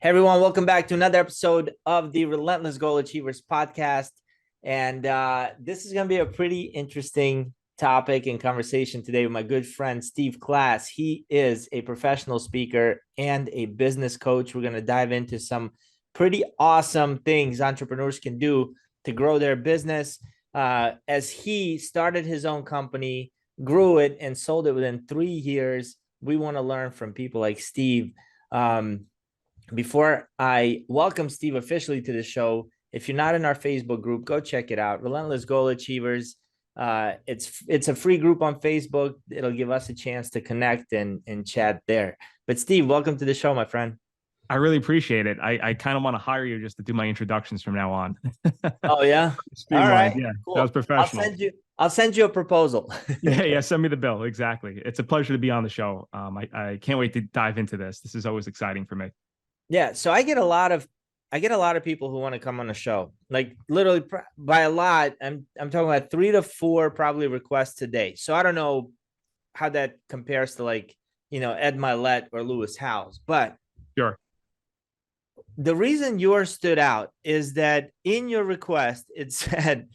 Hey everyone, welcome back to another episode of the Relentless Goal Achievers podcast. And this is going to be a pretty interesting topic and conversation today with my good friend Steve Class. He is a professional speaker and a business coach. We're going to dive into some pretty awesome things entrepreneurs can do to grow their business. As he started his own company, grew it, and sold it within 3 years. We want to learn from people like Steve. Before I welcome Steve officially to the show, if you're not in our Facebook group, go check it out. Relentless Goal Achievers. It's a free group on Facebook. It'll give us a chance to connect and chat there. But Steve, welcome to the show, my friend. I really appreciate it. I kind of want to hire you just to do my introductions from now on. Oh yeah. All Streamlined. right. Yeah, that was Cool. professional. I'll send you a proposal. Yeah. Send me the bill. Exactly. It's a pleasure to be on the show. I can't wait to dive into this. This is always exciting for me. Yeah. So I get a lot of people who want to come on the show. Like literally by a lot, I'm talking about 3 to 4 probably requests today. So I don't know how that compares to Ed Milet or Lewis Howes, but Sure. the reason yours stood out is that in your request it said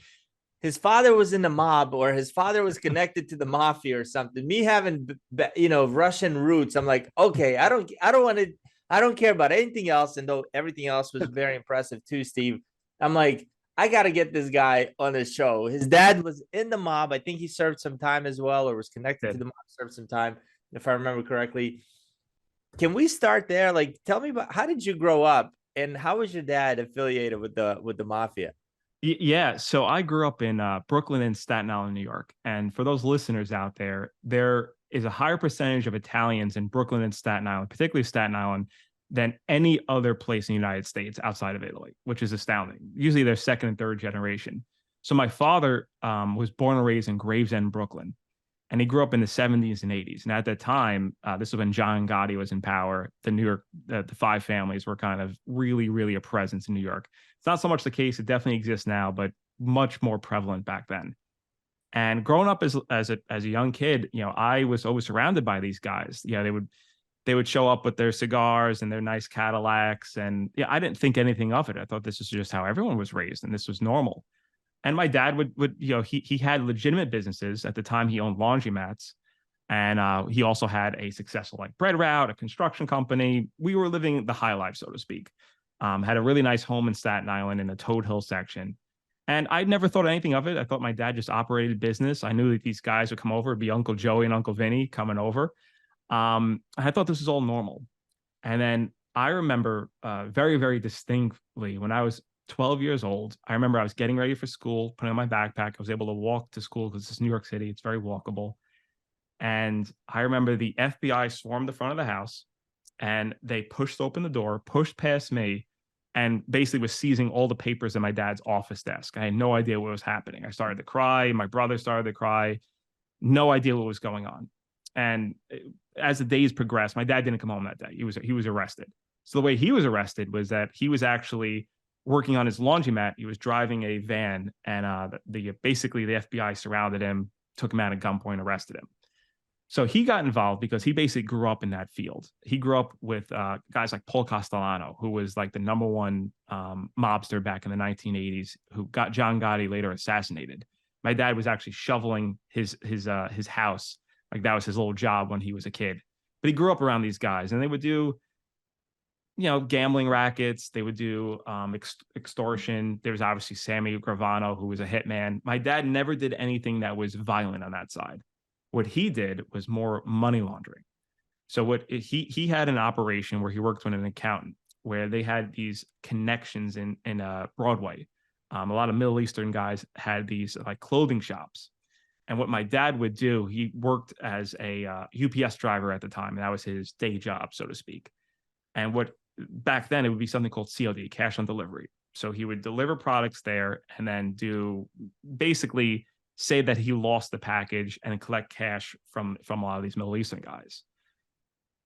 his father was in the mob or his father was connected to the mafia or something. Me having Russian roots, I'm like, okay, I don't care about anything else. And though everything else was very impressive too, Steve, I'm like, I got to get this guy on the show. His dad was in the mob. I think he served some time as well, or was connected to the mob, served some time, if I remember correctly. Can we start there? Like, tell me about how did you grow up and how was your dad affiliated with the mafia? Yeah. So I grew up in Brooklyn and Staten Island, New York. And for those listeners out there is a higher percentage of Italians in Brooklyn and Staten Island, particularly Staten Island, than any other place in the United States outside of Italy, which is astounding. Usually they're second and third generation. So my father was born and raised in Gravesend, Brooklyn, and he grew up in the 70s and 80s. And at that time, this was when John Gotti was in power. The New York, the five families were kind of really, really a presence in New York. It's not so much the case; it definitely exists now, but much more prevalent back then. And growing up as a young kid, I was always surrounded by these guys. They would show up with their cigars and their nice Cadillacs, and yeah, I didn't think anything of it. I thought this was just how everyone was raised, and this was normal. And my dad would he had legitimate businesses at the time. He owned laundromats, and he also had a successful bread route, a construction company. We were living the high life, so to speak. Had a really nice home in Staten Island in the Toad Hill section. And I never thought anything of it. I thought my dad just operated business. I knew that these guys would come over, it'd be Uncle Joey and Uncle Vinnie coming over. I thought this was all normal. And then I remember very, very distinctly when I was 12 years old, I remember I was getting ready for school, putting on my backpack. I was able to walk to school because it's New York City. It's very walkable. And I remember the FBI swarmed the front of the house and they pushed open the door, pushed past me, and basically was seizing all the papers in my dad's office desk. I had no idea what was happening. I started to cry. My brother started to cry. No idea what was going on. And as the days progressed, my dad didn't come home that day. He was arrested. So the way he was arrested was that he was actually working on his laundromat. He was driving a van, and basically the FBI surrounded him, took him out at gunpoint, arrested him. So he got involved because he basically grew up in that field. He grew up with guys like Paul Castellano, who was like the number one mobster back in the 1980s, who got John Gotti later assassinated. My dad was actually shoveling his house. Like that was his little job when he was a kid. But he grew up around these guys, and they would do, gambling rackets. They would do extortion. There was obviously Sammy Gravano, who was a hitman. My dad never did anything that was violent on that side. What he did was more money laundering. So he had an operation where he worked with an accountant, where they had these connections in Broadway. A lot of Middle Eastern guys had these like clothing shops. And what my dad would do, he worked as a UPS driver at the time, and that was his day job, so to speak. And back then it would be something called COD, cash on delivery. So he would deliver products there and then basically say that he lost the package and collect cash from a lot of these Middle Eastern guys.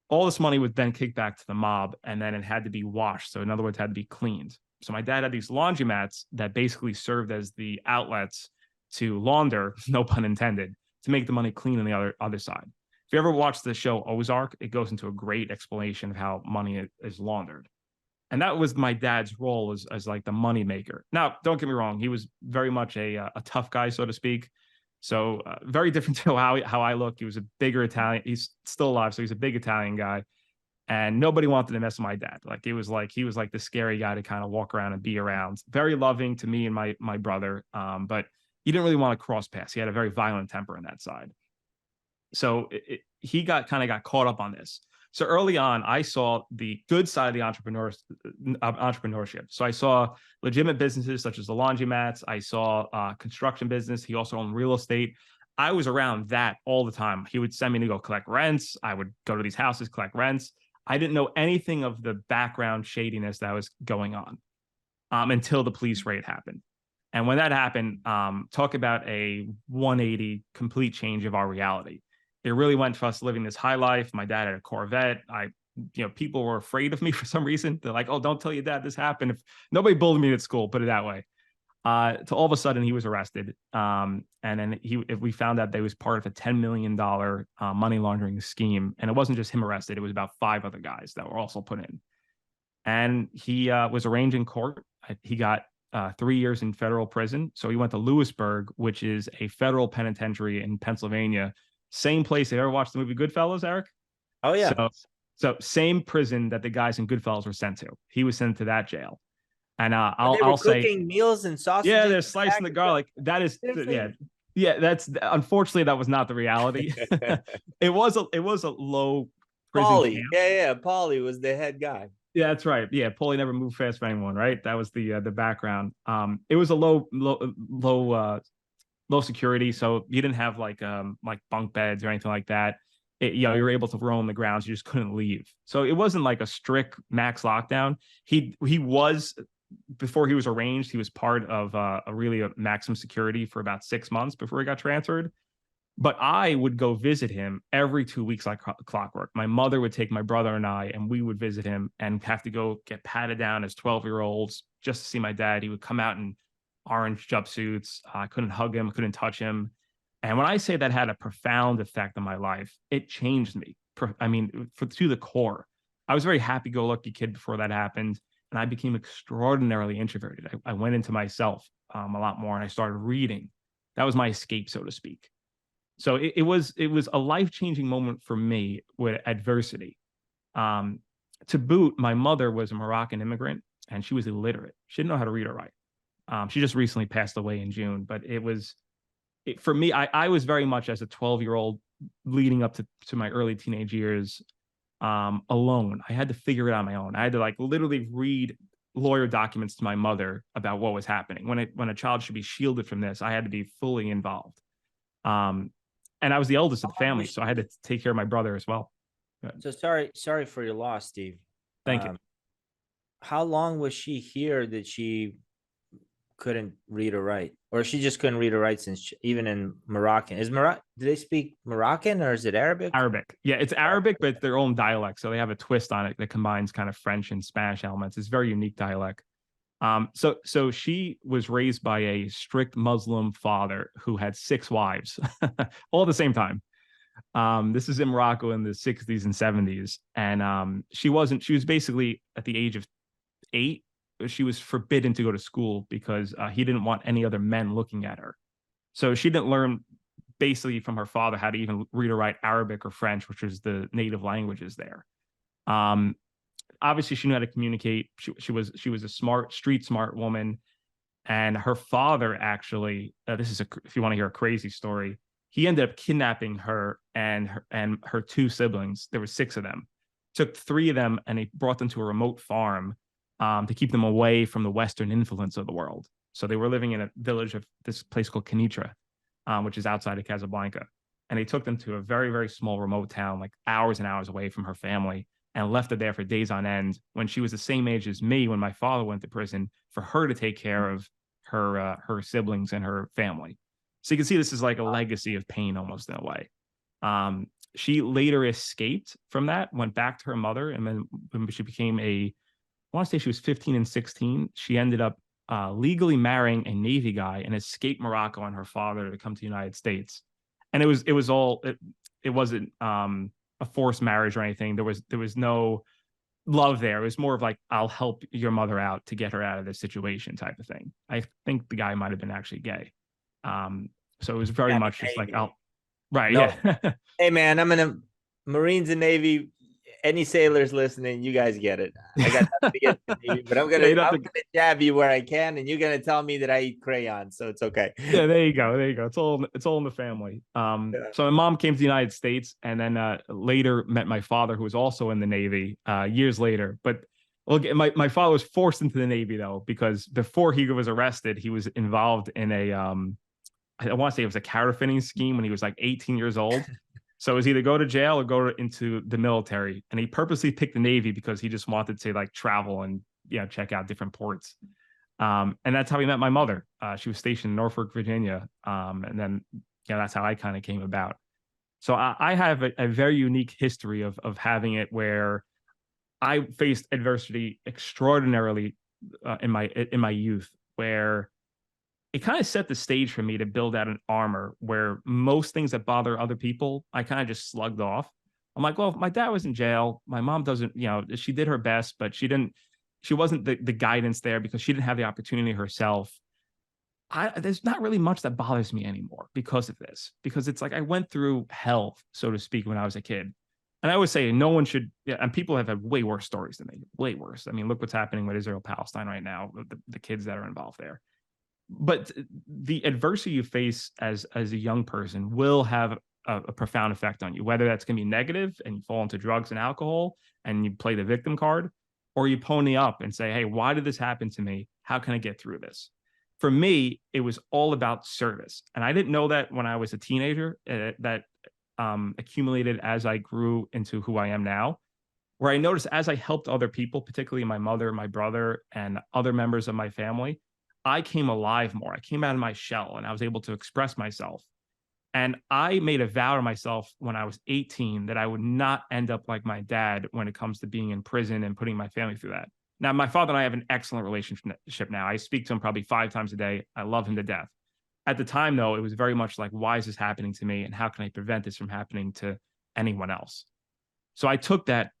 All this money would then kick back to the mob, and then it had to be washed. So in other words, it had to be cleaned. So my dad had these laundromats that basically served as the outlets to launder, no pun intended, to make the money clean on the other side. If you ever watch the show Ozark, it goes into a great explanation of how money is laundered. And that was my dad's role as like the money maker. Now, don't get me wrong, he was very much a tough guy, so to speak. So very different to how I look. He was a bigger Italian. He's still alive, so he's a big Italian guy, and nobody wanted to mess with my dad. Like it was like he was like the scary guy to kind of walk around and be around. Very loving to me and my brother, but he didn't really want to cross paths. He had a very violent temper on that side. So he got caught up on this. So early on, I saw the good side of the entrepreneurship. So I saw legitimate businesses such as the laundromats. I saw construction business. He also owned real estate. I was around that all the time. He would send me to go collect rents. I would go to these houses, collect rents. I didn't know anything of the background shadiness that was going on until the police raid happened. And when that happened, talk about a 180 complete change of our reality. It really went for us living this high life. My dad had a Corvette. People were afraid of me for some reason. They're like, "Oh, don't tell your dad this happened." If nobody bullied me at school, put it that way. To all of a sudden he was arrested. And then we found out that he was part of a $10 million money laundering scheme. And it wasn't just him arrested. It was about 5 other guys that were also put in. And he was arraigned in court. He got 3 years in federal prison. So he went to Lewisburg, which is a federal penitentiary in Pennsylvania. Same place. Have you ever watched the movie Goodfellas, Eric? Oh yeah. So same prison that the guys in Goodfellas were sent to. He was sent to that jail. And They were I'll say, cooking meals and sausages. yeah, they're slicing the garlic. That is, yeah. That's unfortunately that was not the reality. It was a low prison Paulie, camp. yeah, Paulie was the head guy. Yeah, that's right. Yeah, Paulie never moved fast for anyone, right? That was the background. It was a low security, so you didn't have like bunk beds or anything like that. You were able to roam the grounds, you just couldn't leave. So it wasn't like a strict max lockdown. He was, before he was arraigned, he was part of a maximum security for about 6 months before he got transferred. But I would go visit him every 2 weeks like clockwork. My mother would take my brother and I, and we would visit him and have to go get patted down as 12-year-olds just to see my dad. He would come out in orange jumpsuits. I couldn't hug him, couldn't touch him. And when I say that had a profound effect on my life, it changed me. I mean, to the core. I was a very happy-go-lucky kid before that happened, and I became extraordinarily introverted. I went into myself a lot more, and I started reading. That was my escape, so to speak. So it was a life-changing moment for me with adversity. To boot, my mother was a Moroccan immigrant, and she was illiterate. She didn't know how to read or write. She just recently passed away in June, but for me, I was very much as a 12-year-old leading up to my early teenage years, alone. I had to figure it out on my own. I had to like literally read lawyer documents to my mother about what was happening. When a child should be shielded from this, I had to be fully involved. And I was the eldest of the family, so I had to take care of my brother as well. So sorry for your loss, Steve. Thank you. How long was she here that she couldn't read or write, or she just couldn't read or write since even in Moroccan? Do they speak Moroccan or is it Arabic? Arabic. Yeah, it's Arabic, but it's their own dialect. So they have a twist on it that combines kind of French and Spanish elements. It's a very unique dialect. So she was raised by a strict Muslim father who had 6 wives all at the same time. This is in Morocco in the 60s and 70s. And she was basically at the age of 8, she was forbidden to go to school because he didn't want any other men looking at her. So she didn't learn basically from her father how to even read or write Arabic or French, which was the native languages there. Obviously she knew how to communicate. She was a street smart woman. And her father actually, if you want to hear a crazy story, he ended up kidnapping her and her 2 siblings. There were 6 of them. Took 3 of them and he brought them to a remote farm to keep them away from the Western influence of the world. So they were living in a village of this place called Kenitra, which is outside of Casablanca. And they took them to a very, very small remote town, like hours and hours away from her family, and left her there for days on end when she was the same age as me when my father went to prison, for her to take care of her siblings and her family. So you can see this is like a legacy of pain almost in a way. She later escaped from that, went back to her mother, and then when she became I want to say she was 15 and 16, she ended up legally marrying a Navy guy and escaped Morocco and her father to come to the United States. And it wasn't a forced marriage or anything. There was no love there. It was more of like, I'll help your mother out to get her out of this situation type of thing. I think the guy might have been actually gay. So it was very Yeah, much just like, Navy. right. No. Yeah. Hey man, I'm in a Marines and Navy. Any sailors listening, you guys get it. I got nothing against the Navy, but Yeah, you don't I'm have to, gonna jab you where I can, and you're gonna tell me that I eat crayons, so it's okay. yeah, there you go. There you go. It's all in the family. Yeah. So my mom came to the United States and then later met my father, who was also in the Navy years later. But look, my father was forced into the Navy though, because before he was arrested, he was involved in a I want to say it was a counterfeiting scheme when he was like 18 years old. So it was either go to jail or go into the military. And he purposely picked the Navy because he just wanted to like travel and check out different ports. And that's how we met my mother. She was stationed in Norfolk, Virginia. And then, that's how I kind of came about. So I have a very unique history of having it where I faced adversity extraordinarily in my youth, where it kind of set the stage for me to build out an armor where most things that bother other people, I kind of just slugged off. I'm like, well, my dad was in jail. My mom doesn't, she did her best, but she wasn't the guidance there because she didn't have the opportunity herself. There's not really much that bothers me anymore because of this, because it's like I went through hell, so to speak, when I was a kid. And I always say no one should, and people have had way worse stories than me, way worse. I mean, look what's happening with Israel Palestine right now, the kids that are involved there. But the adversity you face as a young person will have a profound effect on you, whether that's going to be negative and you fall into drugs and alcohol and you play the victim card, or you pony up and say, hey, why did this happen to me? How can I get through this? For me, it was all about service. And I didn't know that when I was a teenager, that accumulated as I grew into who I am now, where I noticed as I helped other people, particularly my mother, my brother, and other members of my family, I came alive more. I came out of my shell and I was able to express myself. And I made a vow to myself when I was 18 that I would not end up like my dad when it comes to being in prison and putting my family through that. Now, my father and I have an excellent relationship now. I speak to him probably 5 times a day. I love him to death. At the time, though, it was very much like, why is this happening to me? And how can I prevent this from happening to anyone else? So I took that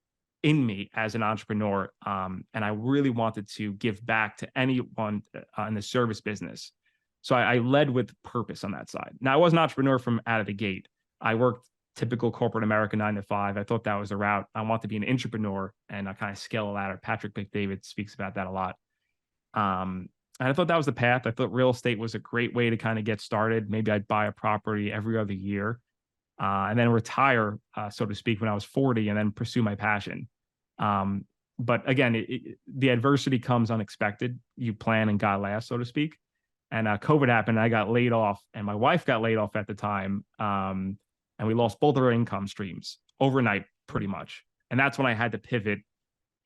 in me as an entrepreneur. And I really wanted to give back to anyone in the service business. So I led with purpose on that side. Now, I was an entrepreneur from out of the gate. I worked typical corporate America 9 to 5. I thought that was the route. I want to be an entrepreneur and I kind of scale a ladder. Patrick McDavid speaks about that a lot. And I thought that was the path. I thought real estate was a great way to kind of get started. Maybe I'd buy a property every other year and then retire, so to speak, when I was 40 and then pursue my passion. But again, the adversity comes unexpected. You plan and God laughs, so to speak. And COVID happened, and I got laid off, and my wife got laid off at the time. And we lost both of our income streams overnight, pretty much. And that's when I had to pivot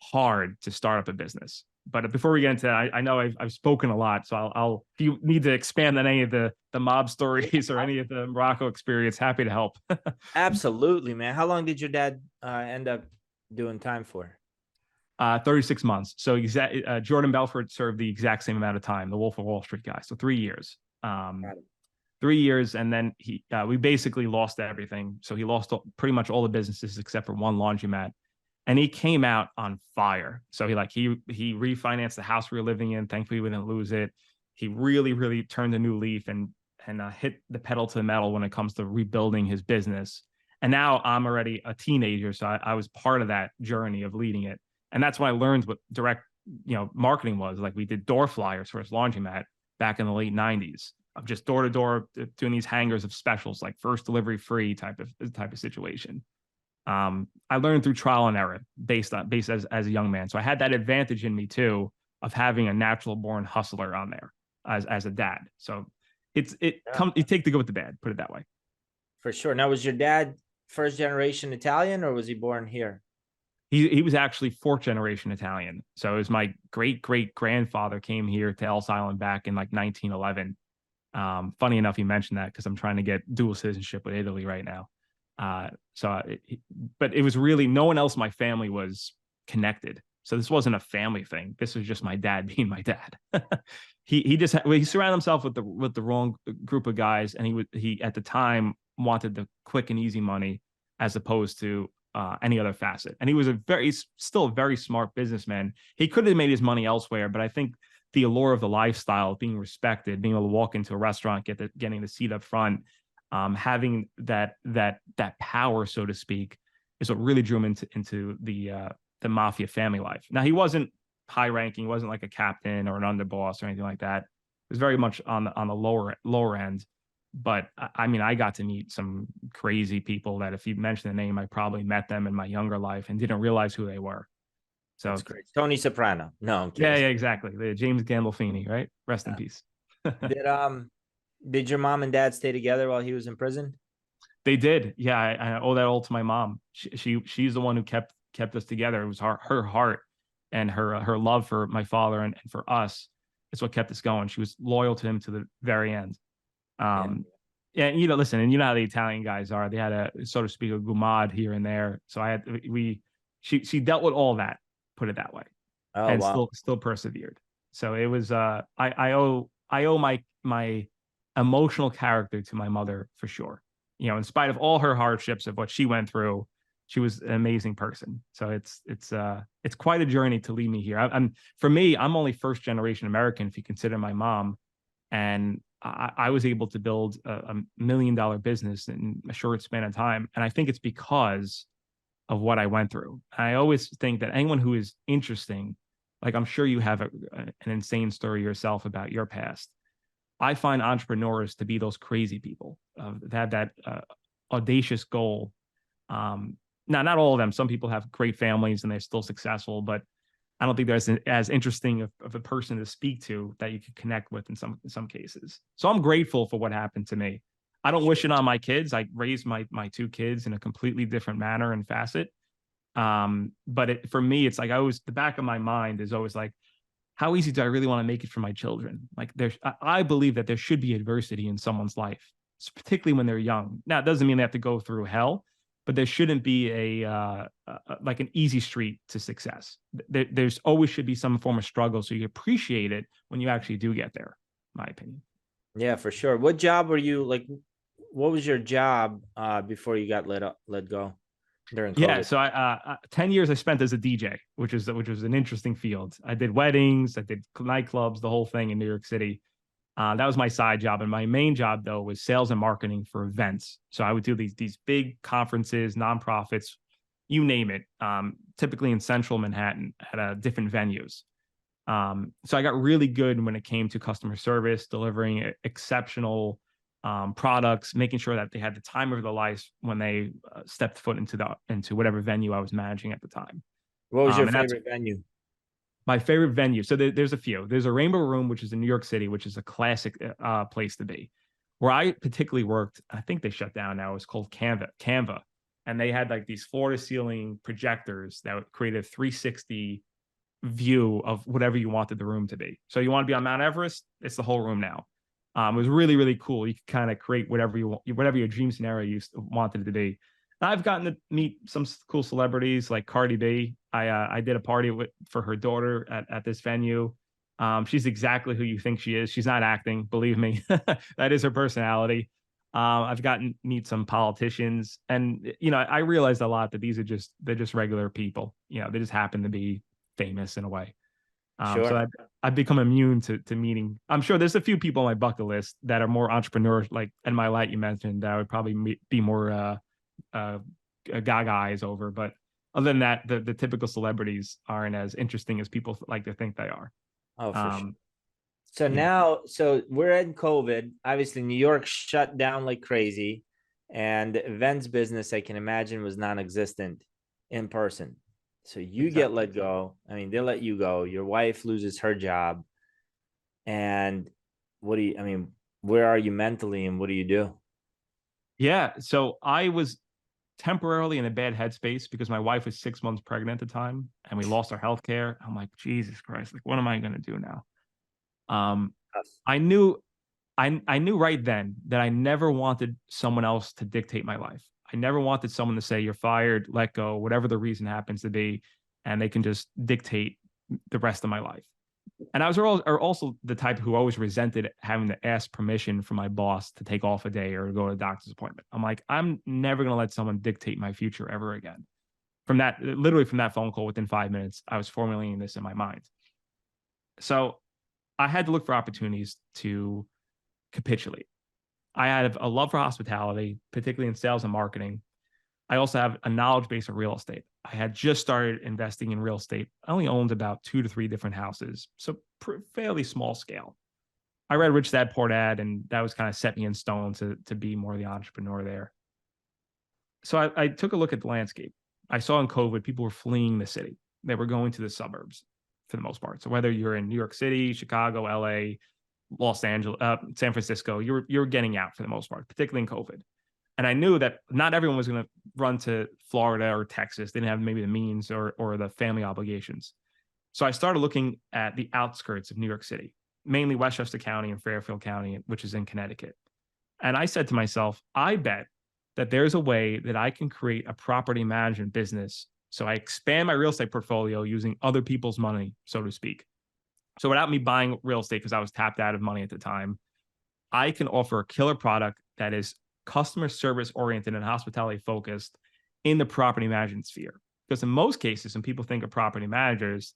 hard to start up a business. But before we get into that, I know I've spoken a lot, so I'll if you need to expand on any of the mob stories or any of the Morocco experience, happy to help. Absolutely, man. How long did your dad end up doing time for? 36 months. So Jordan Belfort served the exact same amount of time, the Wolf of Wall Street guy. So 3 years. 3 years, and then we basically lost everything. So he lost pretty much all the businesses except for one laundromat. And he came out on fire. So he refinanced the house we were living in. Thankfully, we didn't lose it. He really, really turned a new leaf and hit the pedal to the metal when it comes to rebuilding his business. And now I'm already a teenager, so I was part of that journey of leading it. And that's when I learned what direct, marketing was. Like we did door flyers for his laundromat back in the late 90s of just door to door doing these hangers of specials, like first delivery free type of situation. I learned through trial and error based as a young man. So I had that advantage in me too of having a natural born hustler on there as a dad. So you take the good with the bad, put it that way. For sure. Now, was your dad first generation Italian or was he born here? He was actually 4th generation Italian. So it was my great grandfather came here to Ellis Island back in like 1911. Funny enough, he mentioned that because I'm trying to get dual citizenship with Italy right now. But it was really no one else in my family was connected. So this wasn't a family thing. This was just my dad being my dad. he surrounded himself with the wrong group of guys, and he at the time wanted the quick and easy money as opposed to any other facet. And he was still a very smart businessman. He could have made his money elsewhere, but I think the allure of the lifestyle, being respected, being able to walk into a restaurant, getting the seat up front, having that power, so to speak, is what really drew him into the Mafia family life. Now, he wasn't high ranking, wasn't like a captain or an underboss or anything like that. It was very much on the lower end. But I mean, I got to meet some crazy people that if you mention the name, I probably met them in my younger life and didn't realize who they were. So That's great. Tony Soprano. No, I'm yeah, kidding. exactly. The James Gandolfini, right? Rest in peace. Did your mom and dad stay together while he was in prison? They did. Yeah, I owe that all to my mom. She's the one who kept us together. It was her heart and her love for my father and for us is what kept us going. She was loyal to him to the very end. Yeah, listen, and you know how the Italian guys are. They had a, so to speak, a gumad here and there. So she dealt with all that, put it that way, and wow. still persevered. So it was I owe my emotional character to my mother for sure. In spite of all her hardships of what she went through, she was an amazing person. So it's quite a journey to lead me here. For me, I'm only first generation American if you consider my mom, and I was able to build $1 million business in a short span of time. And I think it's because of what I went through. I always think that anyone who is interesting, like I'm sure you have an insane story yourself about your past. I find entrepreneurs to be those crazy people that have that audacious goal. Now, not all of them. Some people have great families and they're still successful, but I don't think there's as interesting of a person to speak to that you could connect with in some cases. So I'm grateful for what happened to me. I don't wish it on my kids. I raised my two kids in a completely different manner and facet. But for me, it's like the back of my mind is always like, how easy do I really want to make it for my children? Like I believe that there should be adversity in someone's life, particularly when they're young. Now, it doesn't mean they have to go through hell, but there shouldn't be like an easy street to success. There's always should be some form of struggle, so you appreciate it when you actually do get there, in my opinion. Yeah, for sure. What job were you like? What was your job before you got let go during Yeah, COVID? so I 10 years I spent as a DJ, which was an interesting field. I did weddings, I did nightclubs, the whole thing in New York City. That was my side job. And my main job, though, was sales and marketing for events. So I would do these big conferences, nonprofits, you name it, typically in central Manhattan at different venues. So I got really good when it came to customer service, delivering exceptional products, making sure that they had the time of their life when they stepped foot into whatever venue I was managing at the time. What was your And that's favorite venue? my favorite venue. So there's a few. There's a Rainbow Room, which is in New York City, which is a classic place to be. Where I particularly worked, I think they shut down now. It's called Canva, and they had like these floor-to-ceiling projectors that would create a 360 view of whatever you wanted the room to be. So you want to be on Mount Everest, it's the whole room now. It was really, really cool. You could kind of create whatever you want, whatever your dream scenario you wanted it to be. I've gotten to meet some cool celebrities like Cardi B. I did a party for her daughter at this venue. She's exactly who you think she is. She's not acting, believe me. That is her personality. I've gotten to meet some politicians, and I realized a lot that they're just regular people. They just happen to be famous in a way. Sure. So I've become immune to meeting. I'm sure there's a few people on my bucket list that are more entrepreneurs, like in my light you mentioned, that I would probably be more gaga eyes over. But other than that, the typical celebrities aren't as interesting as people like to think they are. Oh, for sure. So Yeah. so we're in COVID. Obviously, New York shut down like crazy, and the events business, I can imagine, was non-existent in person. So you get Exactly. let go. I mean, they let you go. Your wife loses her job. And where are you mentally and what do you do? Yeah. So I was temporarily in a bad headspace because my wife was 6 months pregnant at the time and we lost our health care. I'm like, Jesus Christ, like, what am I going to do now? I knew I knew right then that I never wanted someone else to dictate my life. I never wanted someone to say, you're fired, let go, whatever the reason happens to be, and they can just dictate the rest of my life. And I was also the type who always resented having to ask permission from my boss to take off a day or go to a doctor's appointment. I'm like, I'm never going to let someone dictate my future ever again. literally from that phone call, within 5 minutes, I was formulating this in my mind. So I had to look for opportunities to capitulate. I have a love for hospitality, particularly in sales and marketing. I also have a knowledge base of real estate. I had just started investing in real estate. I only owned about 2 to 3 different houses, so fairly small scale. I read Rich Dad Poor Dad, and that was kind of set me in stone to be more the entrepreneur there. So I took a look at the landscape. I saw in COVID, people were fleeing the city. They were going to the suburbs for the most part. So whether you're in New York City, Chicago, LA, Los Angeles, San Francisco, you're getting out for the most part, particularly in COVID. And I knew that not everyone was going to run to Florida or Texas. They didn't have maybe the means or the family obligations. So I started looking at the outskirts of New York City, mainly Westchester County and Fairfield County, which is in Connecticut. And I said to myself, I bet that there's a way that I can create a property management business. So I expand my real estate portfolio using other people's money, so to speak. So without me buying real estate, because I was tapped out of money at the time, I can offer a killer product that is customer service oriented and hospitality focused in the property management sphere. Because in most cases, when people think of property managers,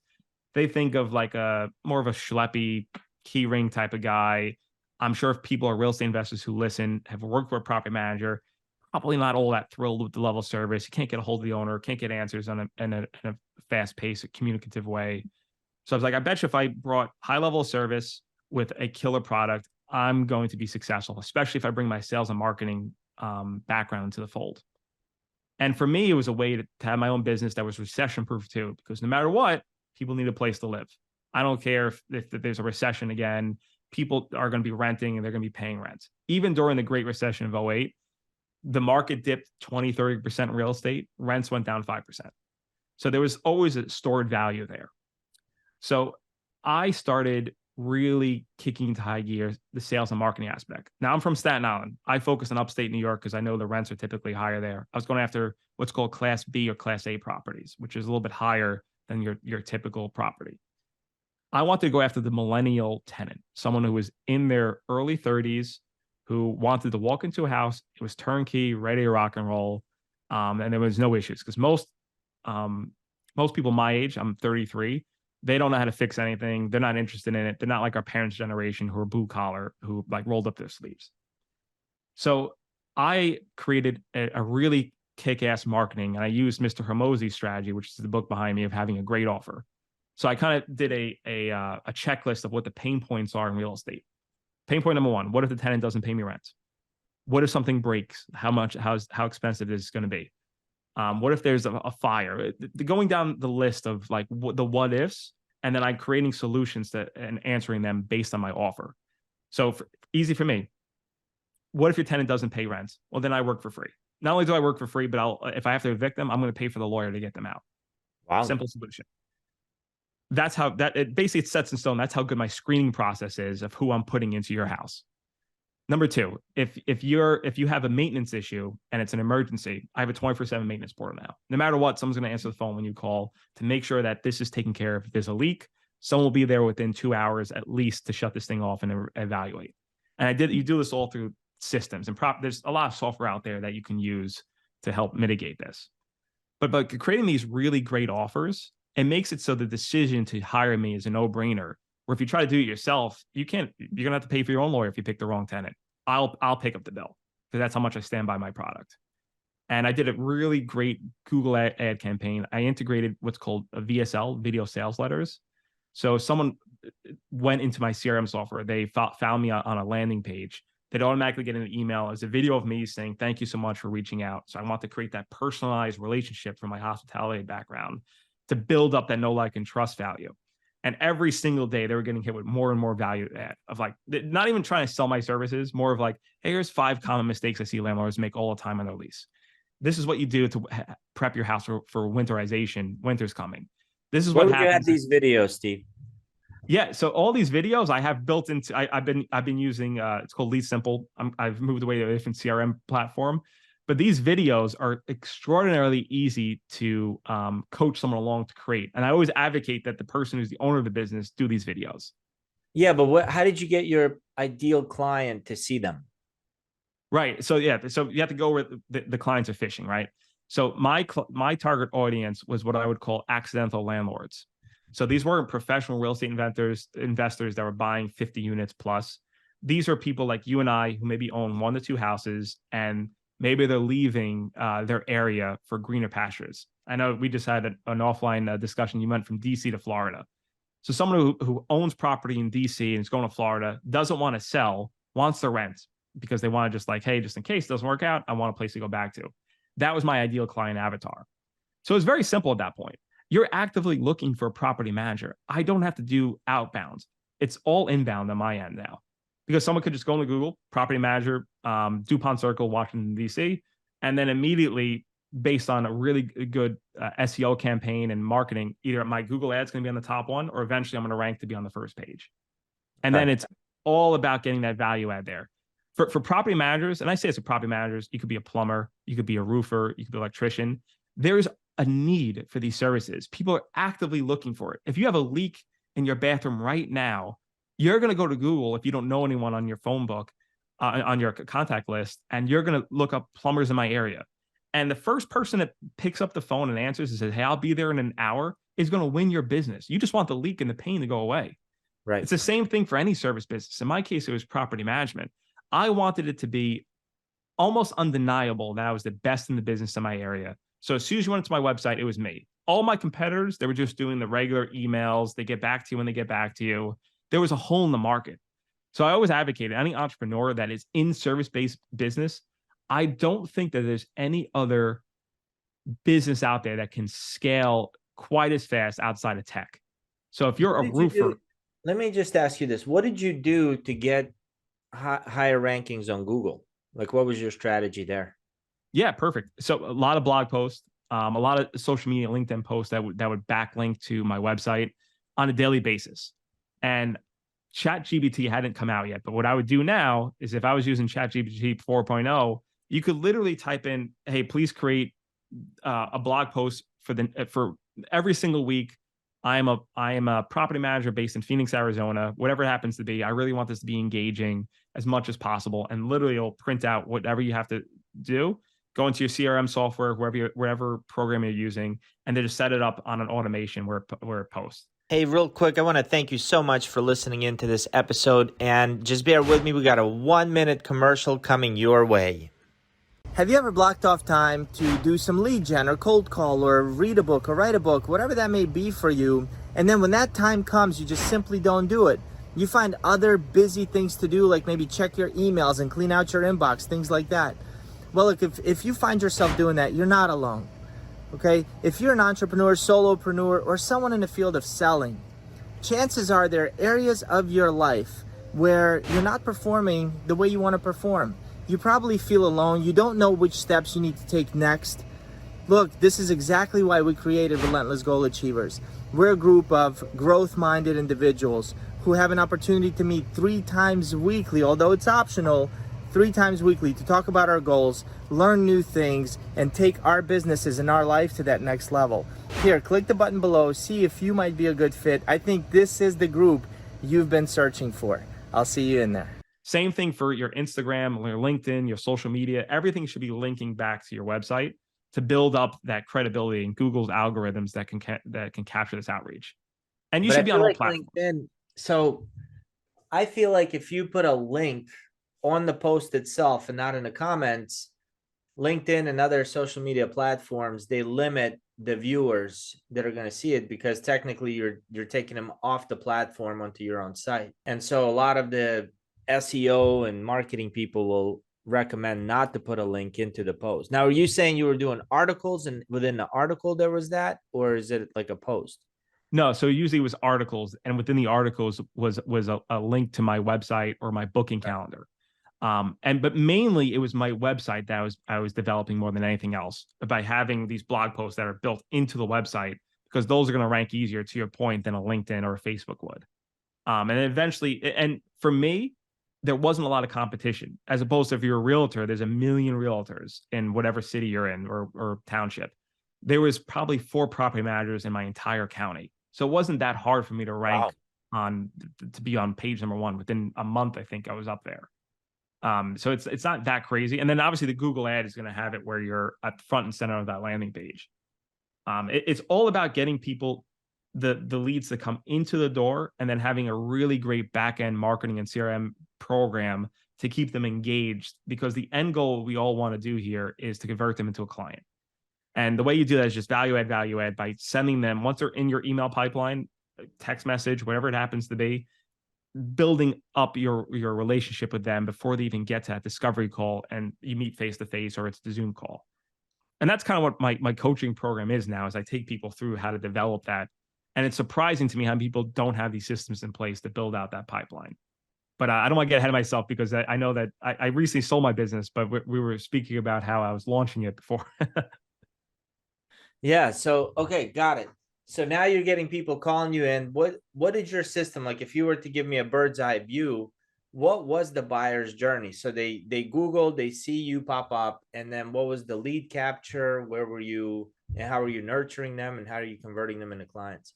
they think of like a more of a schleppy key ring type of guy. I'm sure if people are real estate investors who listen, have worked for a property manager, probably not all that thrilled with the level of service. You can't get a hold of the owner, can't get answers in a fast paced, communicative way. So I was like, I bet you if I brought high level of service with a killer product, I'm going to be successful, especially if I bring my sales and marketing background into the fold. And for me, it was a way to have my own business that was recession proof too, because no matter what, people need a place to live. I don't care if there's a recession again, people are going to be renting and they're going to be paying rent. Even during the Great Recession of 08, the market dipped 20, 30% in real estate, rents went down 5%. So there was always a stored value there. So I started really kicking into high gear the sales and marketing aspect. Now I'm from Staten Island. I focus on upstate New York because I know the rents are typically higher there. I was going after what's called Class B or Class A properties, which is a little bit higher than your typical property. I wanted to go after the millennial tenant, someone who was in their early 30s, who wanted to walk into a house. It was turnkey, ready to rock and roll, and there was no issues because most people my age, I'm 33, they don't know how to fix anything. They're not interested in it. They're not like our parents' generation who are blue collar, who like rolled up their sleeves. So I created a really kick-ass marketing, and I used Mr. Hormozi's strategy, which is the book behind me, of having a great offer. So I kind of did a checklist of what the pain points are in real estate. Pain point number one: what if the tenant doesn't pay me rent? What if something breaks? How expensive is it going to be? What if there's a fire? Going down the list of like the what ifs, and then I'm creating solutions and answering them based on my offer. So easy for me. What if your tenant doesn't pay rent? Well, then I work for free. Not only do I work for free, but if I have to evict them, I'm going to pay for the lawyer to get them out. Wow. Simple solution. That's how it basically sets in stone. That's how good my screening process is of who I'm putting into your house. Number two, if you have a maintenance issue and it's an emergency, I have a 24/7 maintenance portal now. No matter what, someone's going to answer the phone when you call to make sure that this is taken care of. If there's a leak, someone will be there within 2 hours at least to shut this thing off and evaluate. And you do this all through systems and there's a lot of software out there that you can use to help mitigate this. But creating these really great offers, it makes it so the decision to hire me is a no-brainer. Or if you try to do it yourself, you're going to have to pay for your own lawyer if you pick the wrong tenant. I'll pick up the bill because that's how much I stand by my product. And I did a really great Google ad campaign. I integrated what's called a VSL, video sales letters. So someone went into my CRM software. They found me on a landing page. They'd automatically get an email as a video of me saying, thank you so much for reaching out. So I want to create that personalized relationship from my hospitality background to build up that know, like, and trust value. And every single day they were getting hit with more and more value add of like, not even trying to sell my services, more of like, hey, here's 5 common mistakes I see landlords make all the time on their lease. This is what you do to prep your house for winterization. Winter's coming. This is what happens. Where you had these videos, Steve? Yeah, so all these videos I have built into. I've been using. It's called Lead Simple. I've moved away to a different CRM platform, but these videos are extraordinarily easy to coach someone along to create. And I always advocate that the person who's the owner of the business do these videos. Yeah, but how did you get your ideal client to see them? Right. So yeah. So you have to go where the clients are fishing, right? So my target audience was what I would call accidental landlords. So these weren't professional real estate investors that were buying 50 units plus. These are people like you and I who maybe own 1 to 2 houses, and maybe they're leaving their area for greener pastures. I know we just had an offline discussion. You went from DC to Florida. So someone who owns property in DC and is going to Florida doesn't want to sell, wants to rent because they want to just like, hey, just in case it doesn't work out, I want a place to go back to. That was my ideal client avatar. So it's very simple at that point. You're actively looking for a property manager. I don't have to do outbound. It's all inbound on my end now, because someone could just go into Google, property manager, DuPont Circle, Washington, D.C., and then immediately, based on a really good SEO campaign and marketing, either my Google ads going to be on the top one, or eventually I'm going to rank to be on the first page. And then it's all about getting that value add there. For property managers, and I say it's a property managers, you could be a plumber, you could be a roofer, you could be an electrician. There's a need for these services. People are actively looking for it. If you have a leak in your bathroom right now, you're going to go to Google if you don't know anyone on your phone book, on your contact list, and you're going to look up plumbers in my area. And the first person that picks up the phone and answers and says, hey, I'll be there in an hour, is going to win your business. You just want the leak and the pain to go away. Right. It's the same thing for any service business. In my case, it was property management. I wanted it to be almost undeniable that I was the best in the business in my area. So as soon as you went to my website, it was me. All my competitors, they were just doing the regular emails. They get back to you when they get back to you. There was a hole in the market. So I always advocated any entrepreneur that is in service-based business. I don't think that there's any other business out there that can scale quite as fast outside of tech. So if you're a roofer. Let me just ask you this. What did you do to get higher rankings on Google? Like, what was your strategy there? Yeah, perfect. So a lot of blog posts, a lot of social media, LinkedIn posts that would backlink to my website on a daily basis. And ChatGPT hadn't come out yet, but what I would do now is, if I was using ChatGPT 4.0, you could literally type in, hey, please create a blog post for every single week. I am a property manager based in Phoenix, Arizona, whatever it happens to be. I really want this to be engaging as much as possible. And literally it'll print out whatever you have to do, go into your CRM software, wherever program you're using, and then just set it up on an automation where it posts. Hey, real quick, I want to thank you so much for listening into this episode, and just bear with me. We got a 1-minute commercial coming your way. Have you ever blocked off time to do some lead gen or cold call or read a book or write a book, whatever that may be for you, and then when that time comes, you just simply don't do it? You find other busy things to do, like maybe check your emails and clean out your inbox, things like that. Well, look, if you find yourself doing that, you're not alone, okay? If you're an entrepreneur, solopreneur, or someone in the field of selling, chances are there are areas of your life where you're not performing the way you want to perform. You probably feel alone. You don't know which steps you need to take next. Look, this is exactly why we created Relentless Goal Achievers. We're a group of growth-minded individuals who have an opportunity to meet 3 times weekly, although it's optional, 3 times weekly, to talk about our goals, learn new things, and take our businesses and our life to that next level. Here, click the button below, see if you might be a good fit. I think this is the group you've been searching for. I'll see you in there. Same thing for your Instagram, your LinkedIn, your social media. Everything should be linking back to your website to build up that credibility in Google's algorithms that can capture this outreach. And you should be on all platforms. LinkedIn, so I feel like if you put a link on the post itself and not in the comments, LinkedIn and other social media platforms, they limit the viewers that are going to see it, because technically you're taking them off the platform onto your own site. And so a lot of the SEO and marketing people will recommend not to put a link into the post. Now, are you saying you were doing articles and within the article there was that, or is it like a post? No, so usually it was articles, and within the articles was a link to my website or my booking calendar. But mainly it was my website that I was developing more than anything else, by having these blog posts that are built into the website, because those are going to rank easier, to your point, than a LinkedIn or a Facebook would. And eventually, and for me, there wasn't a lot of competition, as opposed to if you're a realtor, there's a million realtors in whatever city you're in or township. There was probably 4 property managers in my entire county. So it wasn't that hard for me to rank to be on page number 1. Within a month, I think I was up there. So it's not that crazy. And then obviously the Google ad is going to have it where you're at the front and center of that landing page. It's all about getting people the leads that come into the door, and then having a really great back end marketing and CRM program to keep them engaged, because the end goal we all want to do here is to convert them into a client. And the way you do that is just value add by sending them, once they're in your email pipeline, text message, whatever it happens to be, building up your relationship with them before they even get to that discovery call and you meet face to face, or it's the Zoom call. And that's kind of what my coaching program is now, is I take people through how to develop that. And it's surprising to me how people don't have these systems in place to build out that pipeline. But I don't want to get ahead of myself, because I know that I recently sold my business, but we were speaking about how I was launching it before. Yeah. So, okay, got it. So now you're getting people calling you in. What is your system like? If you were to give me a bird's eye view, what was the buyer's journey? So they Google, they see you pop up, and then what was the lead capture? Where were you, and how were you nurturing them, and how are you converting them into clients?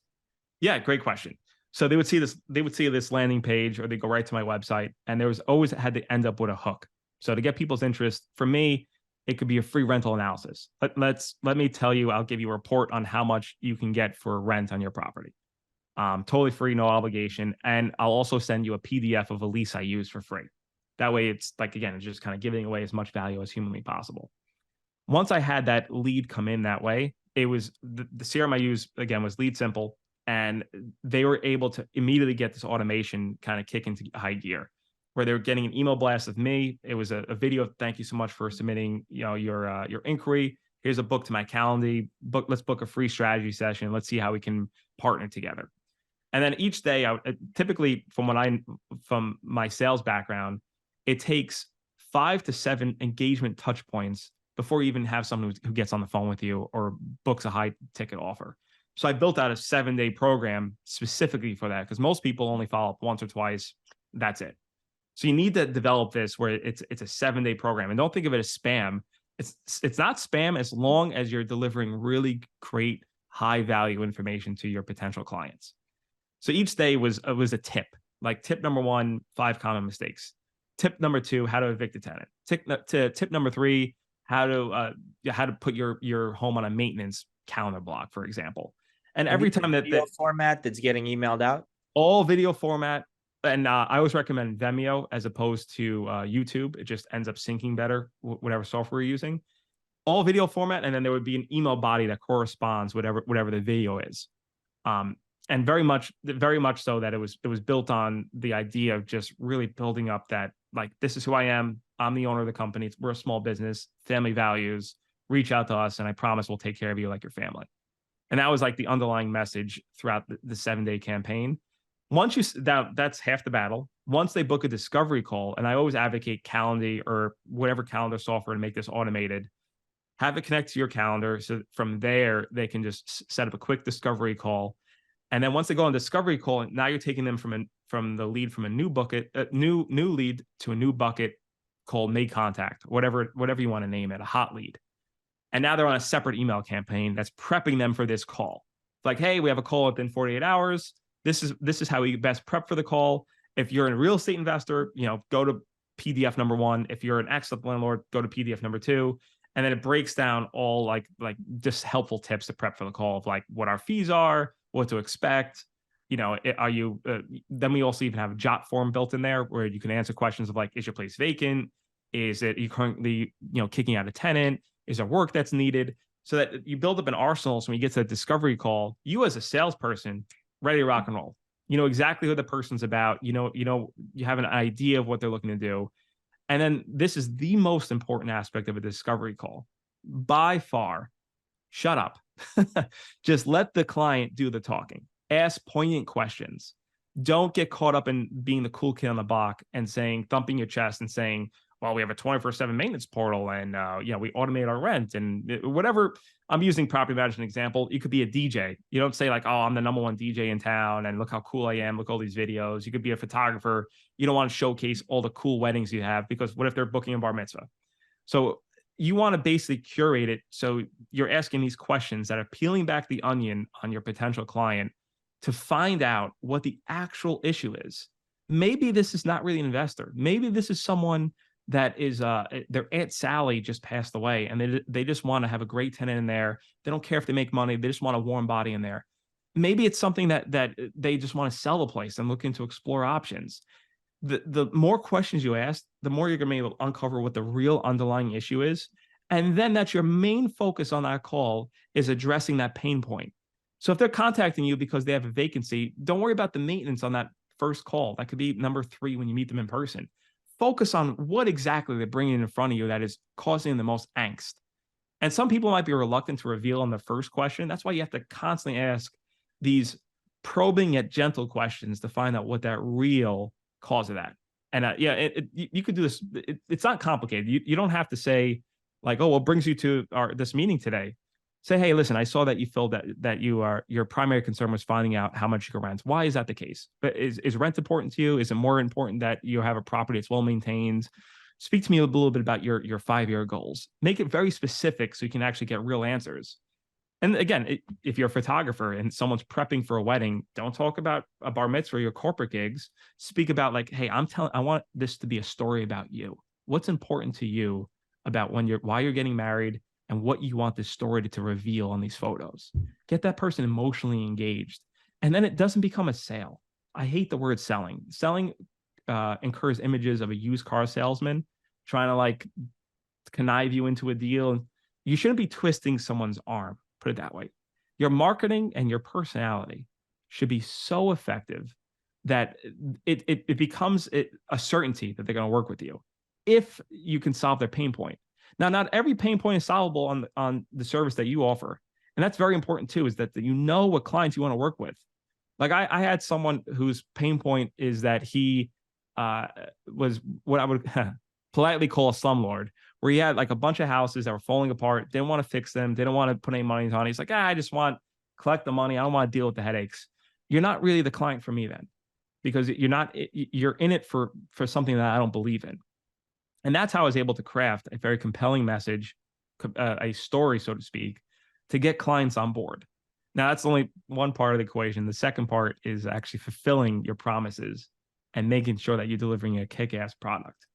Yeah, great question. So they would see this landing page, or they go right to my website, and there was always had to end up with a hook. So to get people's interest, for me, it could be a free rental analysis. Let me tell you, I'll give you a report on how much you can get for rent on your property. Totally free, no obligation. And I'll also send you a PDF of a lease I use for free. That way it's like, again, it's just kind of giving away as much value as humanly possible. Once I had that lead come in that way, it was the CRM I used, again, was Lead Simple. And they were able to immediately get this automation kind of kick into high gear, where they were getting an email blast of me. It was a video of, thank you so much for submitting, your inquiry. Here's a book to my calendar. Let's book a free strategy session. Let's see how we can partner together. And then each day, typically from my sales background, it takes 5 to 7 engagement touch points before you even have someone who gets on the phone with you or books a high ticket offer. So I built out a 7-day program specifically for that, because most people only follow up once or twice. That's it. So you need to develop this where it's a 7-day program, and don't think of it as spam. It's not spam as long as you're delivering really great high value information to your potential clients. So each day was a tip. Like tip number 1, 5 common mistakes. Tip number 2, how to evict a tenant. Tip number 3, how to put your home on a maintenance calendar block, for example. And every time that video format that's getting emailed out, all video format. And I always recommend Vimeo as opposed to YouTube. It just ends up syncing better, whatever software you're using. All video format, and then there would be an email body that corresponds whatever the video is. And very much so that it was built on the idea of just really building up that, like, this is who I am. I'm the owner of the company. We're a small business, family values. Reach out to us, and I promise we'll take care of you like your family. And that was like the underlying message throughout the 7-day campaign. Once that's half the battle. Once they book a discovery call, and I always advocate Calendly or whatever calendar software to make this automated, have it connect to your calendar. So from there, they can just set up a quick discovery call. And then once they go on discovery call, now you're taking them from the lead from a new bucket, new lead to a new bucket called made contact, whatever you want to name it, a hot lead. And now they're on a separate email campaign that's prepping them for this call. Like, hey, we have a call within 48 hours. This is how we best prep for the call. If you're a real estate investor, go to PDF number 1. If you're an ex landlord, go to PDF number 2. And then it breaks down all like just helpful tips to prep for the call of like what our fees are, what to expect. Then we also even have a jot form built in there where you can answer questions of like, is your place vacant? Is it you currently, kicking out a tenant? Is there work that's needed? So that you build up an arsenal. So when you get to the discovery call, you as a salesperson, ready to rock and roll. You know exactly who the person's about. You have an idea of what they're looking to do. And then this is the most important aspect of a discovery call. By far, shut up. Just let the client do the talking. Ask poignant questions. Don't get caught up in being the cool kid on the block and thumping your chest and saying, well, we have a 24/7 maintenance portal, and we automate our rent and whatever. I'm using property management example. You could be a DJ. You don't say like, oh, I'm the number 1 DJ in town, and look how cool I am. Look all these videos. You could be a photographer. You don't want to showcase all the cool weddings you have, because what if they're booking a bar mitzvah? So you want to basically curate it. So you're asking these questions that are peeling back the onion on your potential client to find out what the actual issue is. Maybe this is not really an investor. Maybe this is someone that is their Aunt Sally just passed away, and they just want to have a great tenant in there. They don't care if they make money. They just want a warm body in there. Maybe it's something that they just want to sell the place and looking to explore options. The more questions you ask, the more you're going to be able to uncover what the real underlying issue is. And then that's your main focus on that call, is addressing that pain point. So if they're contacting you because they have a vacancy, don't worry about the maintenance on that first call. That could be number 3 when you meet them in person. Focus on what exactly they're bringing in front of you that is causing the most angst. And some people might be reluctant to reveal on the first question. That's why you have to constantly ask these probing yet gentle questions to find out what that real cause of that. And you could do this. It's not complicated. You don't have to say like, oh, what brings you to this meeting today? Say, hey, listen, I saw that you filled that your primary concern was finding out how much you can rent. Why is that the case? But is rent important to you? Is it more important that you have a property that's well maintained? Speak to me a little bit about your 5-year goals. Make it very specific so you can actually get real answers. And again, if you're a photographer and someone's prepping for a wedding, don't talk about a bar mitzvah or your corporate gigs. Speak about like, hey, I want this to be a story about you. What's important to you about why you're getting married and what you want this story to reveal on these photos. Get that person emotionally engaged. And then it doesn't become a sale. I hate the word selling. Selling incurs images of a used car salesman trying to like connive you into a deal. You shouldn't be twisting someone's arm. Put it that way. Your marketing and your personality should be so effective that it becomes a certainty that they're going to work with you if you can solve their pain point. Now, not every pain point is solvable on the service that you offer. And that's very important too, is that you know what clients you want to work with. Like I had someone whose pain point is that he was what I would politely call a slumlord, where he had like a bunch of houses that were falling apart, didn't want to fix them, didn't want to put any money on it. He's like, I just want to collect the money. I don't want to deal with the headaches. You're not really the client for me then, because you're in it for something that I don't believe in. And that's how I was able to craft a very compelling message, a story, so to speak, to get clients on board. Now, that's only one part of the equation. The second part is actually fulfilling your promises and making sure that you're delivering a kick-ass product.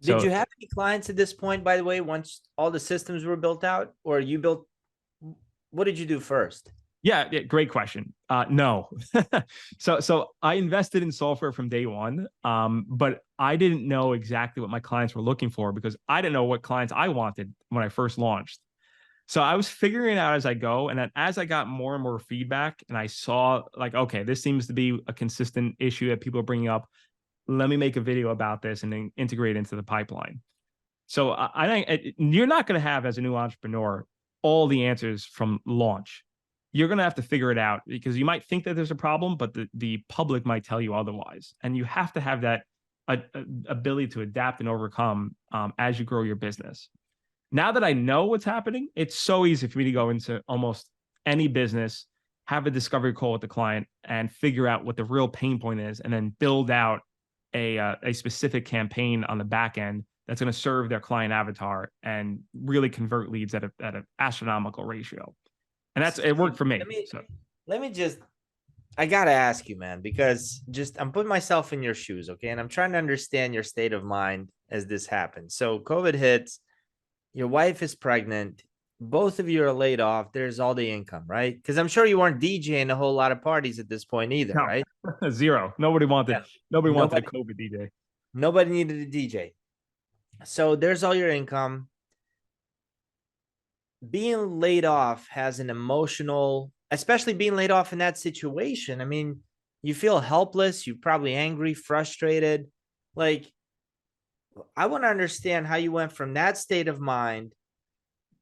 Did you have any clients at this point, by the way, once all the systems were built out, or what did you do first? Yeah, great question. No. So I invested in software from day one, but I didn't know exactly what my clients were looking for because I didn't know what clients I wanted when I first launched. So I was figuring it out as I go. And then as I got more and more feedback and I saw like, okay, this seems to be a consistent issue that people are bringing up. Let me make a video about this and then integrate into the pipeline. So I think you're not going to have, as a new entrepreneur, all the answers from launch. You're going to have to figure it out because you might think that there's a problem, but the public might tell you otherwise. And you have to have that ability to adapt and overcome as you grow your business. Now that I know what's happening, it's so easy for me to go into almost any business, have a discovery call with the client and figure out what the real pain point is, and then build out a specific campaign on the back end that's going to serve their client avatar and really convert leads at an astronomical ratio. And it worked for me. I got to ask you, man, because I'm putting myself in your shoes. Okay. And I'm trying to understand your state of mind as this happens. So COVID hits, your wife is pregnant. Both of you are laid off. There's all the income, right? Because I'm sure you weren't DJing a whole lot of parties at this point either, no. Right? Zero. Nobody wanted a COVID DJ. Nobody needed a DJ. So there's all your income. Being laid off has an emotional, especially being laid off in that situation. I mean, you feel helpless. You're probably angry, frustrated. Like, I want to understand how you went from that state of mind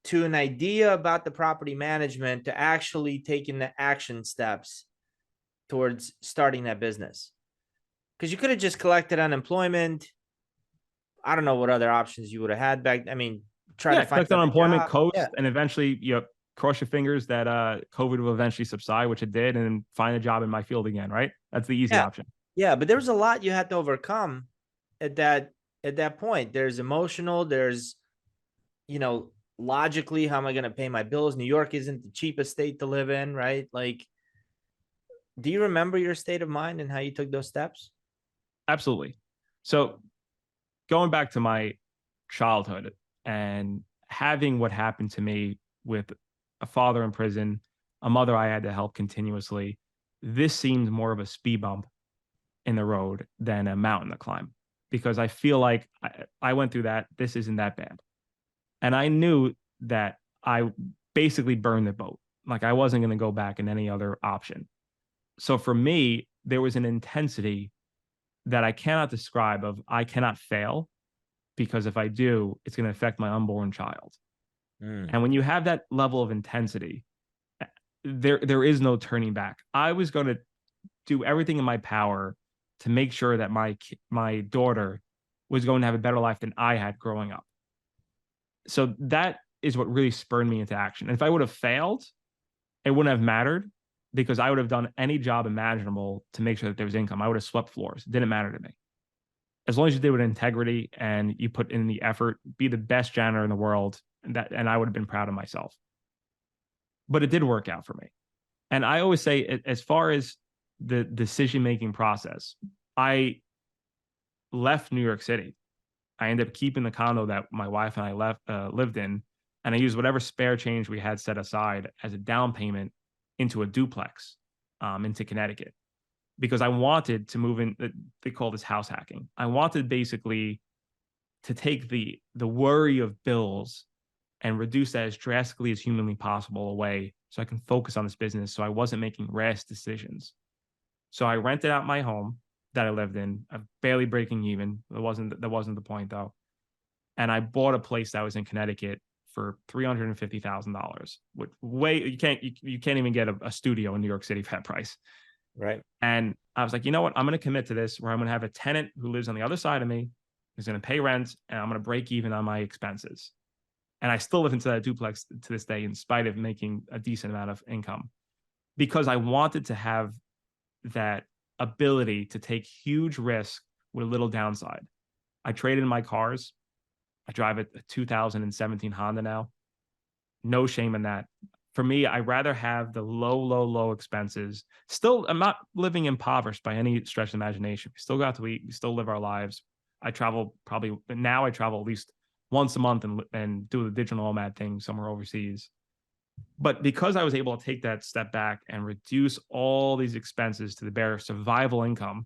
to an idea about the property management to actually taking the action steps towards starting that business. Because you could have just collected unemployment. I don't know what other options you would have had back. I mean, try to find unemployment, coast, and eventually you cross your fingers that COVID will eventually subside, which it did, and find a job in my field again, right? That's the easy option. Yeah, but there was a lot you had to overcome at that point. There's emotional, there's, logically, how am I going to pay my bills? New York isn't the cheapest state to live in, right? Like, do you remember your state of mind and how you took those steps? Absolutely. So going back to my childhood and having what happened to me with a father in prison, a mother I had to help continuously, this seemed more of a speed bump in the road than a mountain to climb, because I feel like I went through that. This isn't that bad. And I knew that I basically burned the boat. Like I wasn't going to go back in any other option. So for me, there was an intensity that I cannot describe of I cannot fail, because if I do, it's going to affect my unborn child. And when you have that level of intensity, there is no turning back. I was going to do everything in my power to make sure that my daughter was going to have a better life than I had growing up. So that is what really spurred me into action. And if I would have failed, it wouldn't have mattered, because I would have done any job imaginable to make sure that there was income. I would have swept floors. It didn't matter to me. As long as you did with integrity and you put in the effort, be the best janitor in the world, and I would have been proud of myself. But it did work out for me. And I always say, as far as the decision-making process, I left New York City. I ended up keeping the condo that my wife and I lived in, and I used whatever spare change we had set aside as a down payment into a duplex into Connecticut, because I wanted to move in. They call this house hacking. I wanted basically to take the worry of bills and reduce that as drastically as humanly possible away, so I can focus on this business, so I wasn't making rash decisions. So I rented out my home that I lived in, barely breaking even. That wasn't the point though. And I bought a place that was in Connecticut for $350,000. You can't even get a studio in New York City for that price. Right. And I was like, you know what? I'm going to commit to this, where I'm going to have a tenant who lives on the other side of me, who's going to pay rent, and I'm going to break even on my expenses. And I still live into that duplex to this day, in spite of making a decent amount of income, because I wanted to have that ability to take huge risk with a little downside. I traded in my cars. I drive a 2017 Honda now. No shame in that. For me, I rather have the low expenses. Still, I'm not living impoverished by any stretch of imagination. We still got to eat. We still live our lives. I travel at least once a month and do the digital nomad thing somewhere overseas. But because I was able to take that step back and reduce all these expenses to the bare survival income,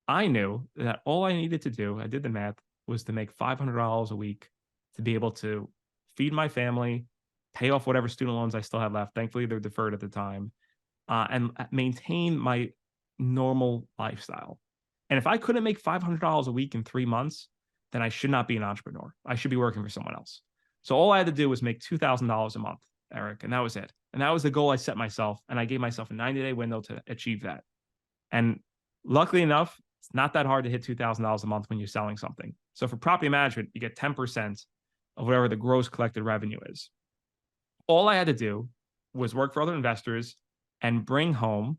I knew that all I needed to do, I did the math, was to make $500 a week to be able to feed my family, pay off whatever student loans I still had left. Thankfully, they're deferred at the time, and maintain my normal lifestyle. And if I couldn't make $500 a week in 3 months, then I should not be an entrepreneur. I should be working for someone else. So all I had to do was make $2,000 a month, Eric, and that was it. And that was the goal I set myself. And I gave myself a 90-day window to achieve that. And luckily enough, it's not that hard to hit $2,000 a month when you're selling something. So for property management, you get 10% of whatever the gross collected revenue is. All I had to do was work for other investors and bring home,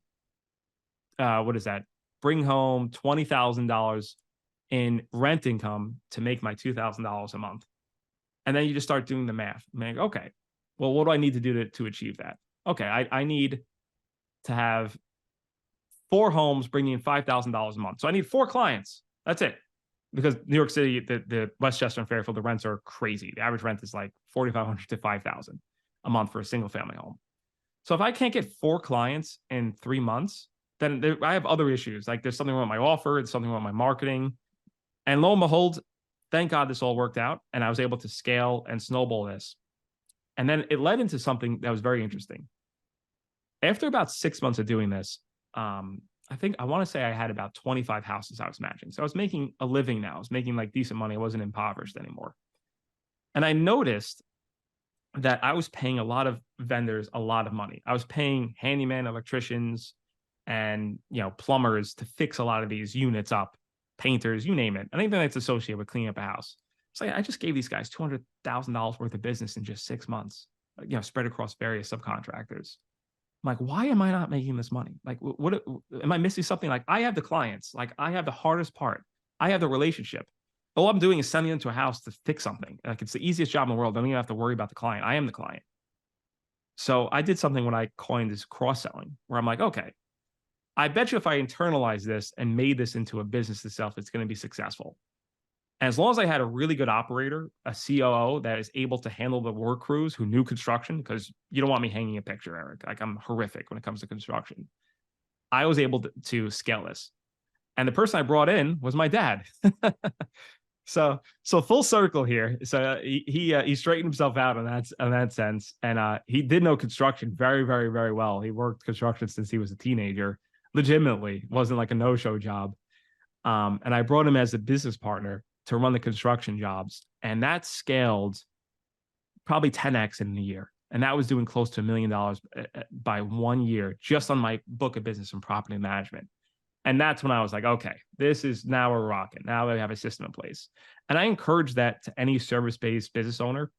Bring home $20,000 in rent income to make my $2,000 a month. And then you just start doing the math. I'm like, okay, well, what do I need to do to achieve that? Okay, I need to have 4 homes bringing in $5,000 a month. So I need 4 clients. That's it. Because New York City, the Westchester and Fairfield, the rents are crazy. The average rent is like $4,500 to $5,000 a month for a single family home. So if I can't get 4 clients in 3 months, then I have other issues. Like there's something wrong with my offer, there's something wrong with my marketing. And lo and behold, thank God this all worked out, and I was able to scale and snowball this. And then it led into something that was very interesting. After about 6 months of doing this, I want to say I had about 25 houses I was managing. So I was making a living now. I was making like decent money. I wasn't impoverished anymore. And I noticed that I was paying a lot of vendors a lot of money. I was paying handyman, electricians, and plumbers to fix a lot of these units up, painters, you name it. Anything that's associated with cleaning up a house. It's like I just gave these guys $200,000 worth of business in just 6 months, spread across various subcontractors. I'm like, why am I not making this money? Like, what am I missing something? Like, I have the clients. Like, I have the hardest part. I have the relationship. All I'm doing is sending them to a house to fix something. Like, it's the easiest job in the world. I don't even have to worry about the client. I am the client. So I did something when I coined this cross-selling, where I'm like, okay, I bet you if I internalize this and made this into a business itself, it's going to be successful. And as long as I had a really good operator, a COO that is able to handle the work crews who knew construction, because you don't want me hanging a picture, Eric. Like, I'm horrific when it comes to construction. I was able to scale this. And the person I brought in was my dad. So full circle here. So he straightened himself out on that sense, and he did know construction very, very, very well. He worked construction since he was a teenager. Legitimately, wasn't like a no-show job. And I brought him as a business partner to run the construction jobs, and that scaled probably 10x in a year. And that was doing close to $1 million by 1 year, just on my book of business and property management. And that's when I was like, okay, this is, now we're rocking. Now we have a system in place. And I encourage that to any service-based business owner.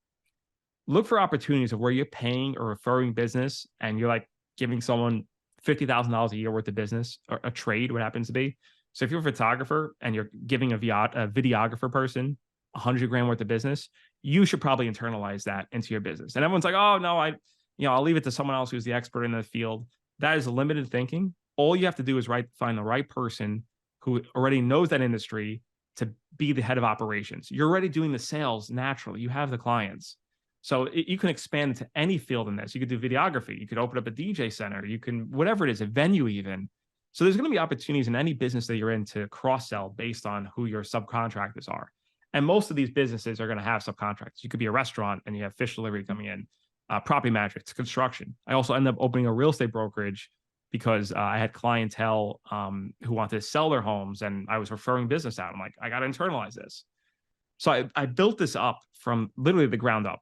Look for opportunities of where you're paying or referring business, and you're like giving someone $50,000 a year worth of business, or a trade, what happens to be. So if you're a photographer and you're giving a videographer person $100,000 worth of business, you should probably internalize that into your business. And everyone's like, oh no, I'll leave it to someone else who's the expert in the field. That is limited thinking. All you have to do is find the right person who already knows that industry to be the head of operations. You're already doing the sales naturally. You have the clients. So you can expand into any field in this. You could do videography. You could open up a DJ center. You can, whatever it is, a venue even. So there's going to be opportunities in any business that you're in to cross-sell based on who your subcontractors are. And most of these businesses are going to have subcontractors. You could be a restaurant and you have fish delivery coming in, property management, construction. I also ended up opening a real estate brokerage because I had clientele who wanted to sell their homes, and I was referring business out. I'm like, I got to internalize this. So I built this up from literally the ground up.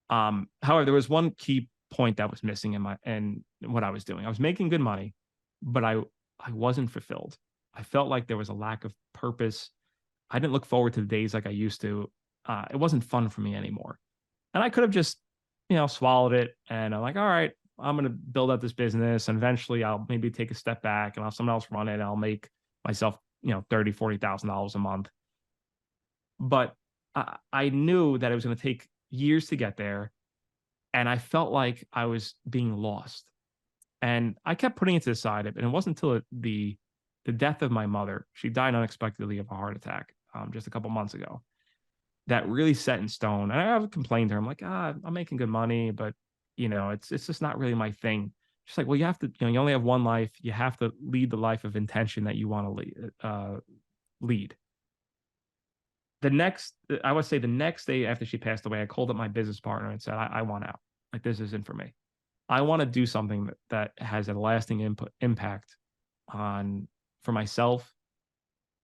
However, there was one key point that was missing in what I was doing. I was making good money, but I wasn't fulfilled. I felt like there was a lack of purpose. I didn't look forward to the days like I used to. It wasn't fun for me anymore. And I could have just, swallowed it. And I'm like, all right, I'm going to build up this business, and eventually I'll maybe take a step back and I'll have someone else run it. And I'll make myself, $30,000, $40,000 a month. But I knew that it was going to take years to get there. And I felt like I was being lost. And I kept putting it to the side. And it wasn't until the death of my mother, she died unexpectedly of a heart attack just a couple months ago, that really set in stone. And I complained to her. I'm like, I'm making good money, but it's just not really my thing. She's like, well, you have to, you only have one life. You have to lead the life of intention that you want to lead. I would say the next day after she passed away, I called up my business partner and said, I want out. Like, this isn't for me. I want to do something that has a lasting impact for myself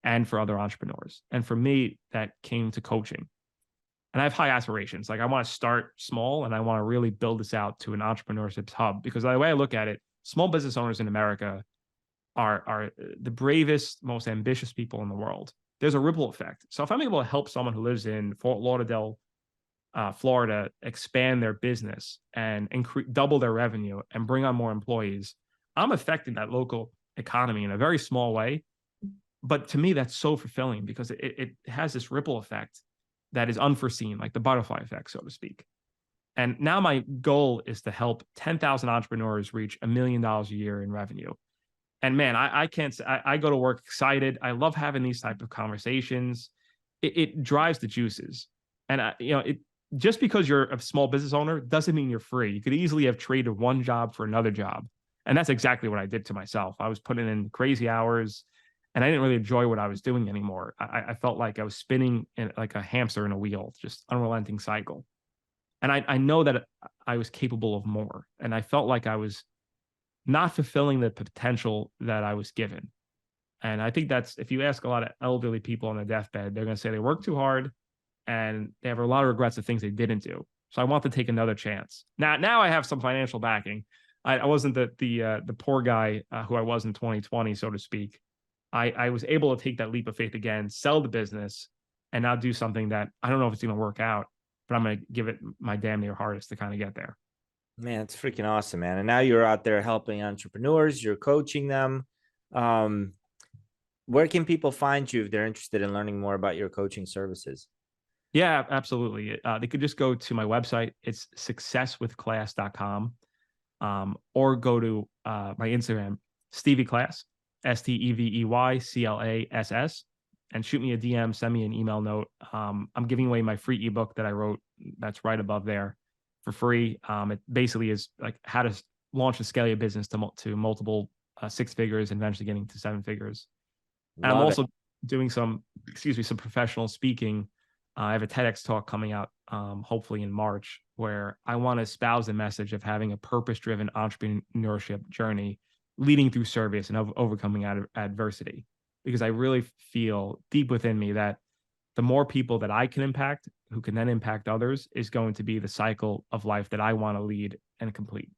and for other entrepreneurs. And for me, that came to coaching. And I have high aspirations. Like, I want to start small, and I want to really build this out to an entrepreneurship hub, because the way I look at it, small business owners in America are the bravest, most ambitious people in the world. There's a ripple effect. So if I'm able to help someone who lives in Fort Lauderdale, Florida, expand their business and double their revenue and bring on more employees, I'm affecting that local economy in a very small way. But to me, that's so fulfilling, because it has this ripple effect that is unforeseen, like the butterfly effect, so to speak. And now my goal is to help 10,000 entrepreneurs reach $1 million a year in revenue. And man, I can't say, I go to work excited. I love having these type of conversations. It drives the juices. And just because you're a small business owner doesn't mean you're free. You could easily have traded one job for another job. And that's exactly what I did to myself. I was putting in crazy hours, and I didn't really enjoy what I was doing anymore. I felt like I was spinning like a hamster in a wheel, just unrelenting cycle. And I know that I was capable of more. And I felt like I was not fulfilling the potential that I was given. And I think that's, if you ask a lot of elderly people on their deathbed, they're going to say they work too hard and they have a lot of regrets of things they didn't do. So I want to take another chance. Now I have some financial backing. I wasn't the poor guy who I was in 2020, so to speak. I was able to take that leap of faith again, sell the business, and now do something that I don't know if it's going to work out, but I'm going to give it my damn near hardest to kind of get there. Man, it's freaking awesome, man. And now you're out there helping entrepreneurs, you're coaching them. Where can people find you if they're interested in learning more about your coaching services? Yeah, absolutely. They could just go to my website. It's successwithclass.com, or go to my Instagram, Stevie Class, STEVEYCLASS. and shoot me a DM, send me an email note. I'm giving away my free ebook that I wrote. That's right above there for free. It basically is like how to launch and scale your business to multiple 6 figures and eventually getting to 7 figures. And I'm also doing some professional speaking. I have a TEDx talk coming out hopefully in March, where I want to espouse the message of having a purpose-driven entrepreneurship journey leading through service and overcoming adversity. Because I really feel deep within me that the more people that I can impact, who can then impact others, is going to be the cycle of life that I want to lead and complete.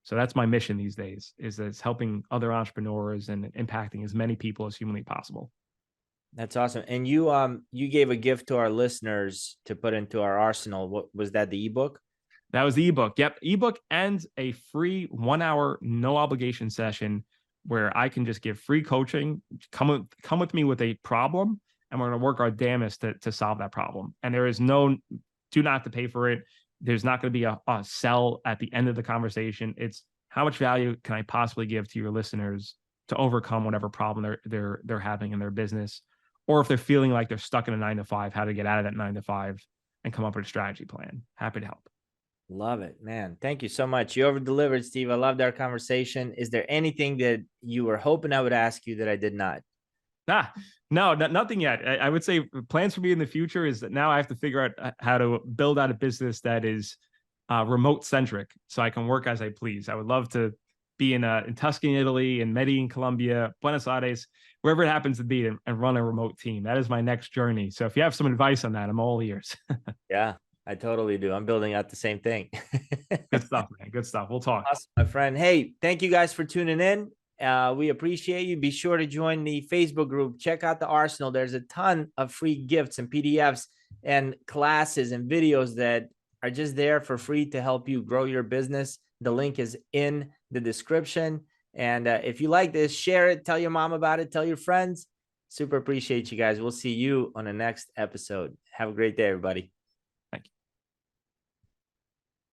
So that's my mission these days, is that it's helping other entrepreneurs and impacting as many people as humanly possible. That's awesome. And you gave a gift to our listeners to put into our arsenal. What was that? The ebook? That was the ebook. Yep. Ebook and a free 1-hour, no obligation session where I can just give free coaching. Come with me with a problem, and we're going to work our damnedest to solve that problem. And there is do not have to pay for it. There's not going to be a sell at the end of the conversation. It's how much value can I possibly give to your listeners to overcome whatever problem they're having in their business, or if they're feeling like they're stuck in a 9-to-5, how to get out of that 9-to-5 and come up with a strategy plan. Happy to help. Love it, man. Thank you so much. You over-delivered, Steve. I loved our conversation. Is there anything that you were hoping I would ask you that I did not? No, nothing yet. I would say plans for me in the future is that now I have to figure out how to build out a business that is remote centric, so I can work as I please. I would love to be in Tuscany, Italy, in Medellin, Colombia, Buenos Aires, wherever it happens to be, and run a remote team. That is my next journey. So if you have some advice on that, I'm all ears. Yeah, I totally do. I'm building out the same thing. Good stuff, man. Good stuff. We'll talk. Awesome, my friend. Hey, thank you guys for tuning in. We appreciate you. Be sure to join the Facebook group. Check out the arsenal. There's a ton of free gifts and PDFs and classes and videos that are just there for free to help you grow your business. The link is in the description. And if you like this, share it. Tell your mom about it. Tell your friends. Super appreciate you guys. We'll see you on the next episode. Have a great day, everybody.